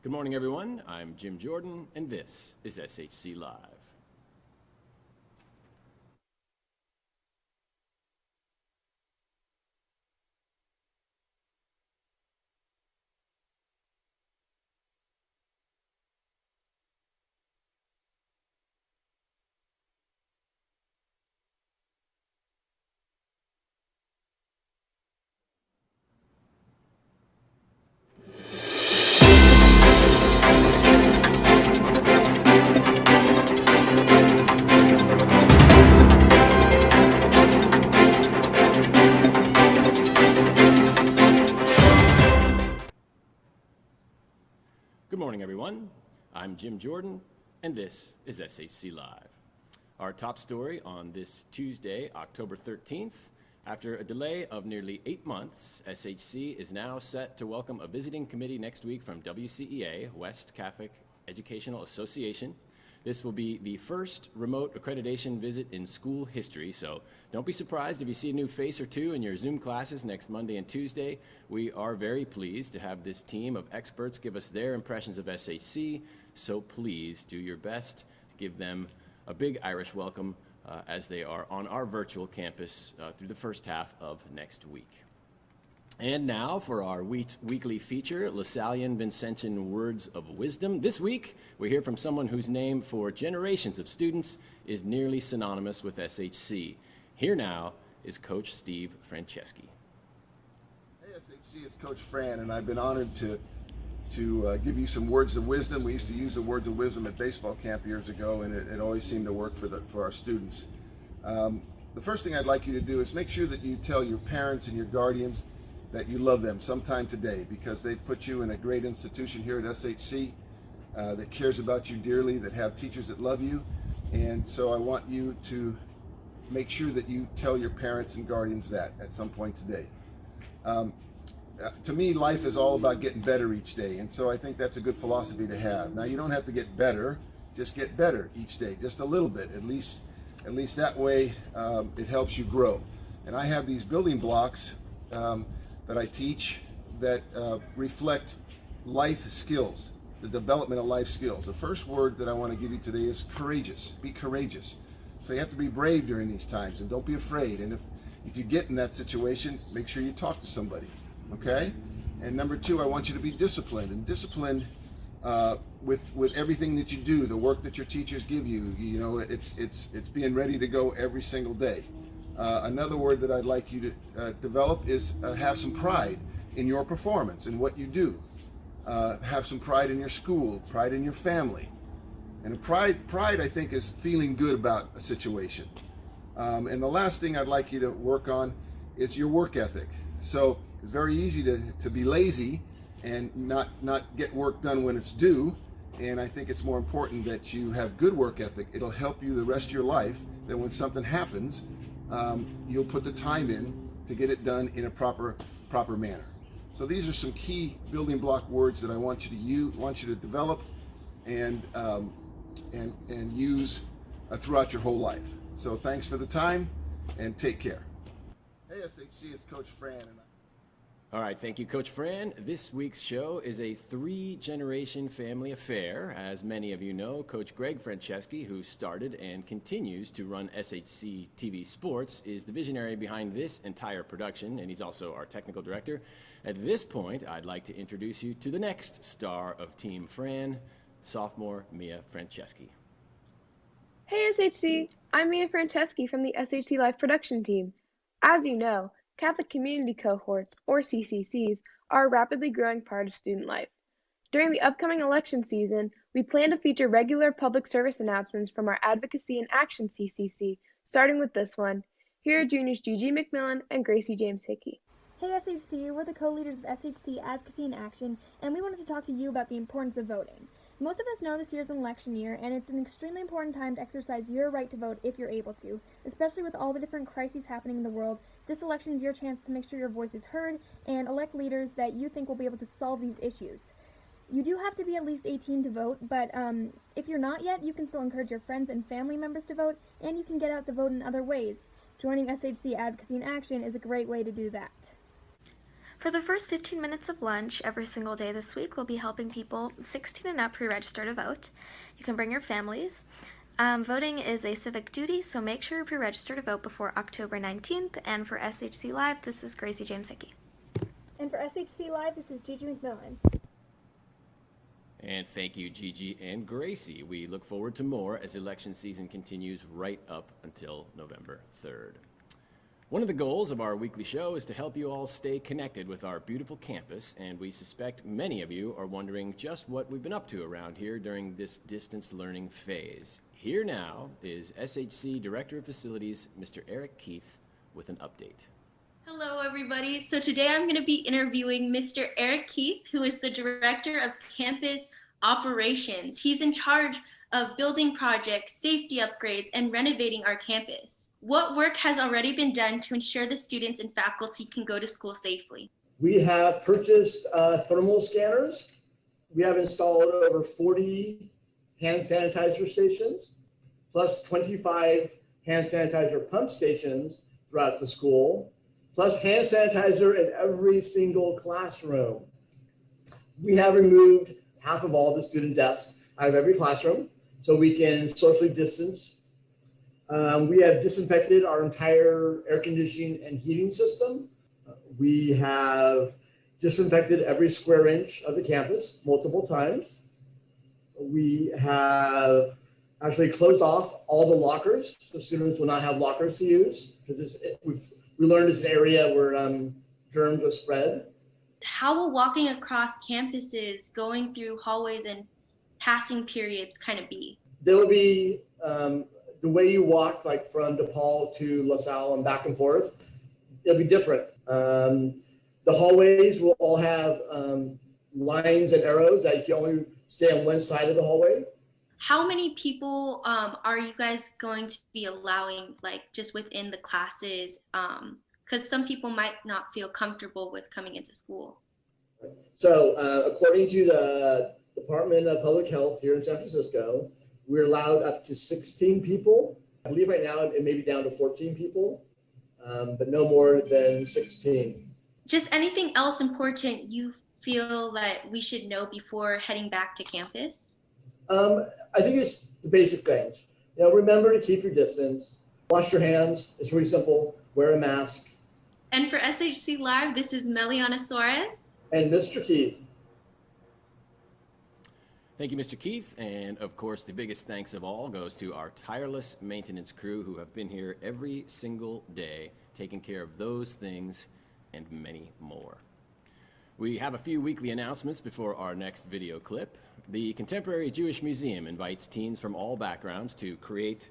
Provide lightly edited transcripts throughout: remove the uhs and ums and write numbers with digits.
Good morning, everyone. I'm Jim Jordan, and this is SHC Live. Good morning, everyone. I'm Jim Jordan, and this is SHC Live. Our top story on this Tuesday, October 13th. After a delay of nearly 8 months, SHC is now set to welcome a visiting committee next week from WCEA, West Catholic Educational Association. This will be the first remote accreditation visit in school history, so don't be surprised if you see a new face or two in your Zoom classes next Monday and Tuesday. We are very pleased to have this team of experts give us their impressions of SHC, so please do your best to give them a big Irish welcome as they are on our virtual campus through the first half of next week. And now for our weekly feature, Lasallian Vincentian Words of Wisdom. This week, we hear from someone whose name for generations of students is nearly synonymous with SHC. Here now is Coach Steve Franceschi. Hey SHC, it's Coach Fran, and I've been honored to give you some words of wisdom. We used to use the words of wisdom at baseball camp years ago, and it always seemed to work for our students. The first thing I'd like you to do is make sure that you tell your parents and your guardians that you love them sometime today, because they've put you in a great institution here at SHC that cares about you dearly, that have teachers that love you. And so I want you to make sure that you tell your parents and guardians that at some point today. To me, life is all about getting better each day, and so I think that's a good philosophy to have. Now, you don't have to get better, just get better each day, just a little bit, at least that way it helps you grow. And I have these building blocks that I teach that reflect life skills, the development of life skills. The first word that I want to give you today is courageous. Be courageous. So you have to be brave during these times, and don't be afraid. And if you get in that situation, make sure you talk to somebody, okay? And number two, I want you to be disciplined, and disciplined with everything that you do, the work that your teachers give you. You know, it's being ready to go every single day. Another word that I'd like you to develop is have some pride in your performance and what you do. Have some pride in your school, pride in your family. And pride I think, is feeling good about a situation. And the last thing I'd like you to work on is your work ethic. So it's very easy to be lazy and not get work done when it's due. And I think it's more important that you have good work ethic. It'll help you the rest of your life, that when something happens, you'll put the time in to get it done in a proper manner. So these are some key building block words that I want you to develop and use throughout your whole life. So thanks for the time, and take care. Hey SHC, it's Coach Fran. All right, thank you, Coach Fran. This week's show is a 3-generation family affair. As many of you know, Coach Greg Franceschi, who started and continues to run SHC TV Sports, is the visionary behind this entire production, and he's also our technical director. At this point, I'd like to introduce you to the next star of Team Fran, sophomore Mia Franceschi. Hey SHC, I'm Mia Franceschi from the SHC Live production team. As you know, Catholic Community Cohorts, or CCCs, are a rapidly growing part of student life. During the upcoming election season, we plan to feature regular public service announcements from our Advocacy and Action CCC, starting with this one. Here are juniors Gigi McMillan and Gracie James Hickey. Hey SHC, we're the co-leaders of SHC Advocacy and Action, and we wanted to talk to you about the importance of voting. Most of us know this year's an election year, and it's an extremely important time to exercise your right to vote if you're able to. Especially with all the different crises happening in the world, this election is your chance to make sure your voice is heard and elect leaders that you think will be able to solve these issues. You do have to be at least 18 to vote, but if you're not yet, you can still encourage your friends and family members to vote, and you can get out the vote in other ways. Joining SHC Advocacy and Action is a great way to do that. For the first 15 minutes of lunch every single day this week, we'll be helping people 16 and up pre-register to vote. You can bring your families. Voting is a civic duty, so make sure you pre-register to vote before October 19th. And for SHC Live, this is Gracie James Hickey. And for SHC Live, this is Gigi McMillan. And thank you, Gigi and Gracie. We look forward to more as election season continues right up until November 3rd. One of the goals of our weekly show is to help you all stay connected with our beautiful campus, and we suspect many of you are wondering just what we've been up to around here during this distance learning phase. Here now is SHC Director of Facilities, Mr. Eric Keith, with an update. Hello, everybody. So today I'm going to be interviewing Mr. Eric Keith, who is the Director of Campus Operations. He's in charge of building projects, safety upgrades, and renovating our campus. What work has already been done to ensure the students and faculty can go to school safely? We have purchased thermal scanners. We have installed over 40 hand sanitizer stations, plus 25 hand sanitizer pump stations throughout the school, plus hand sanitizer in every single classroom. We have removed half of all the student desks out of every classroom so we can socially distance. We have disinfected our entire air conditioning and heating system. We have disinfected every square inch of the campus multiple times. We have actually closed off all the lockers so students will not have lockers to use because we learned it's an area where germs are spread. How will walking across campuses, going through hallways and passing periods kind of be? There will be the way you walk, like from DePaul to LaSalle and back and forth, it'll be different. The hallways will all have lines and arrows that you can only stay on one side of the hallway. How many people are you guys going to be allowing, like just within the classes? Because some people might not feel comfortable with coming into school. So according to the Department of Public Health here in San Francisco, we're allowed up to 16 people. I believe right now it may be down to 14 people, but no more than 16. Just anything else important you feel that we should know before heading back to campus? I think it's the basic things. Remember to keep your distance, wash your hands. It's really simple. Wear a mask. And for SHC Live, this is Meliana Suarez. And Mr. Keith. Thank you, Mr. Keith. And of course, the biggest thanks of all goes to our tireless maintenance crew who have been here every single day, taking care of those things and many more. We have a few weekly announcements before our next video clip. The Contemporary Jewish Museum invites teens from all backgrounds to create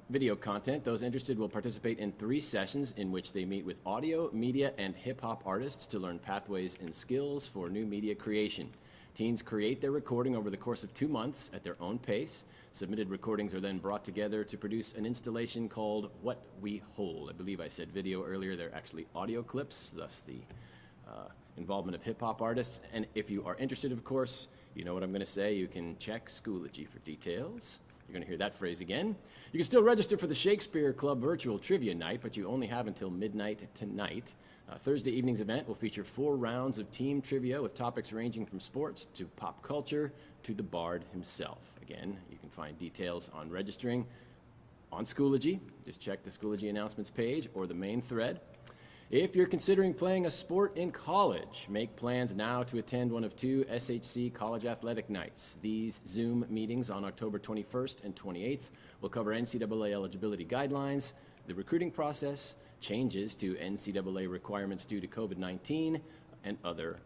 video content. Those interested will participate in 3 sessions in which they meet with audio, media, and hip-hop artists to learn pathways and skills for new media creation. Teens create their recording over the course of 2 months at their own pace. Submitted recordings are then brought together to produce an installation called What We Hold. I believe I said video earlier. They're actually audio clips, thus the involvement of hip-hop artists. And if you are interested, of course, you know what I'm going to say. You can check Schoology for details. You're going to hear that phrase again. You can still register for the Shakespeare Club virtual trivia night, but you only have until midnight tonight. Thursday evening's event will feature 4 rounds of team trivia with topics ranging from sports to pop culture to the Bard himself. Again, you can find details on registering on Schoology. Just check the Schoology announcements page or the main thread. If you're considering playing a sport in college, make plans now to attend one of 2 SHC College Athletic Nights. These Zoom meetings on October 21st and 28th will cover NCAA eligibility guidelines, the recruiting process, changes to NCAA requirements due to COVID-19, and other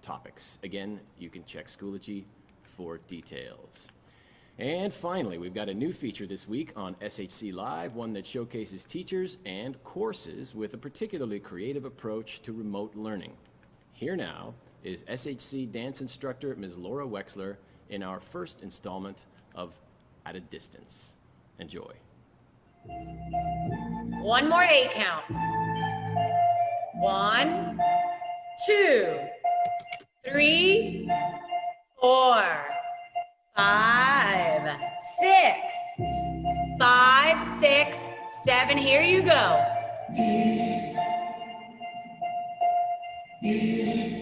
topics. Again, you can check Schoology for details. And finally, we've got a new feature this week on SHC Live, one that showcases teachers and courses with a particularly creative approach to remote learning. Here now is SHC dance instructor Ms. Laura Wexler in our first installment of At a Distance. Enjoy. 1 more 8 count. 1, 2, 3, 4, 5, 6, 5, 6, 7. Here you go. Yes.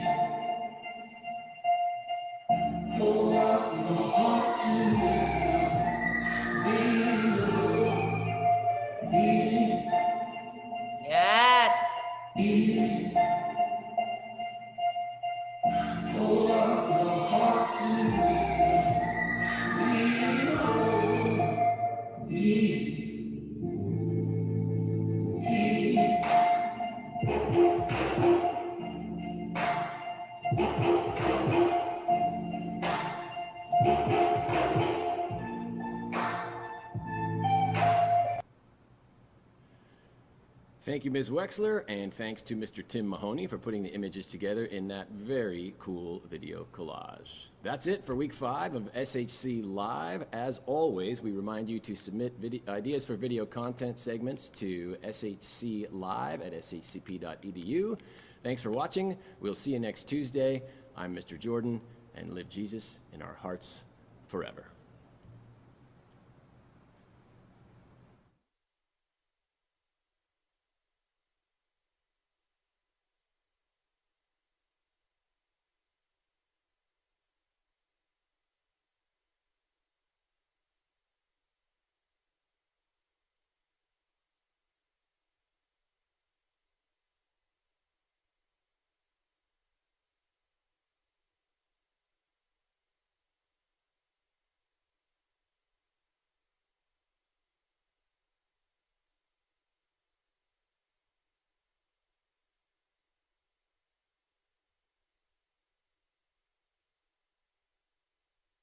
Thank you, Ms. Wexler, and thanks to Mr. Tim Mahoney for putting the images together in that very cool video collage. That's it for week 5 of SHC Live. As always, we remind you to submit ideas for video content segments to shclive@shcp.edu. Thanks for watching. We'll see you next Tuesday. I'm Mr. Jordan, and live Jesus in our hearts forever.